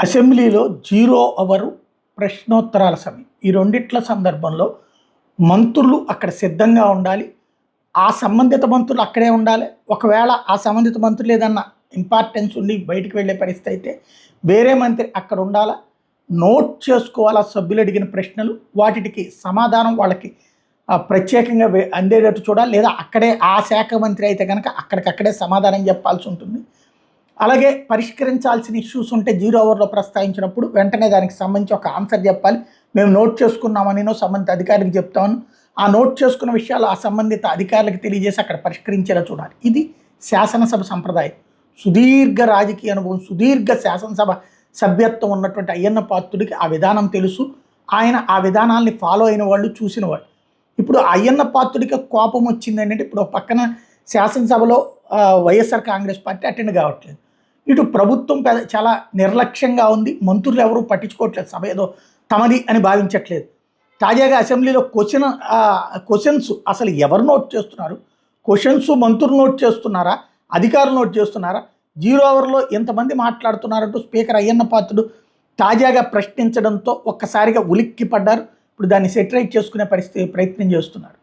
అసెంబ్లీలో 0 అవరు ప్రశ్నోత్తరాల సమయం. ఈ రెండిట్ల సందర్భంలో మంత్రులు అక్కడ సిద్ధంగా ఉండాలి. ఆ సంబంధిత మంత్రులు అక్కడే ఉండాలి. ఒకవేళ ఆ సంబంధిత మంత్రులు ఏదన్నా ఇంపార్టెన్స్ ఉండి బయటికి వెళ్ళే పరిస్థితి అయితే వేరే మంత్రి అక్కడ ఉండాలా. నోట్ చేసుకోవాలా సభ్యులు అడిగిన ప్రశ్నలు. వాటికి సమాధానం వాళ్ళకి ప్రత్యేకంగా అందేటట్టు చూడాలి. లేదా అక్కడే ఆ శాఖ మంత్రి అయితే కనుక అక్కడికక్కడే సమాధానం చెప్పాల్సి ఉంటుంది. అలాగే పరిష్కరించాల్సిన ఇష్యూస్ ఉంటే 0 అవర్లో ప్రస్తావించినప్పుడు వెంటనే దానికి సంబంధించి ఒక ఆన్సర్ చెప్పాలి. మేము నోట్ చేసుకున్నామనినో సంబంధిత అధికారికి చెప్తామని ఆ నోట్ చేసుకున్న విషయాలు ఆ సంబంధిత అధికారులకు తెలియజేసి అక్కడ పరిష్కరించేలా చూడాలి. ఇది శాసనసభ సంప్రదాయం. సుదీర్ఘ రాజకీయ అనుభవం, సుదీర్ఘ శాసనసభ సభ్యత్వం ఉన్నటువంటి అయ్యన్న పాత్రుడికి ఆ విధానం తెలుసు. ఆయన ఆ విధానాల్ని ఫాలో అయిన వాళ్ళు, చూసిన వాళ్ళు. ఇప్పుడు అయ్యన్న పాత్రుడికి కోపం వచ్చింది ఏంటంటే, ఇప్పుడు పక్కన శాసనసభలో వైఎస్ఆర్ కాంగ్రెస్ పార్టీ అటెండ్ కావట్లేదు. ఇటు ప్రభుత్వం చాలా నిర్లక్ష్యంగా ఉంది. మంత్రులు ఎవరు పట్టించుకోవట్లేదు. సభ ఏదో తమది అని భావించట్లేదు. తాజాగా అసెంబ్లీలో క్వశ్చన్స్ అసలు ఎవరు నోట్ చేస్తున్నారు? క్వశ్చన్స్ మంత్రులు నోట్ చేస్తున్నారా, అధికారులు నోట్ చేస్తున్నారా? 0 అవర్లో ఎంతమంది మాట్లాడుతున్నారంటూ స్పీకర్ అయ్యన్న పాత్రుడు తాజాగా ప్రశ్నించడంతో ఒక్కసారిగా ఉలిక్కి పడ్డారు. ఇప్పుడు దాన్ని సెటిలైట్ చేసుకునే ప్రయత్నం చేస్తున్నారు.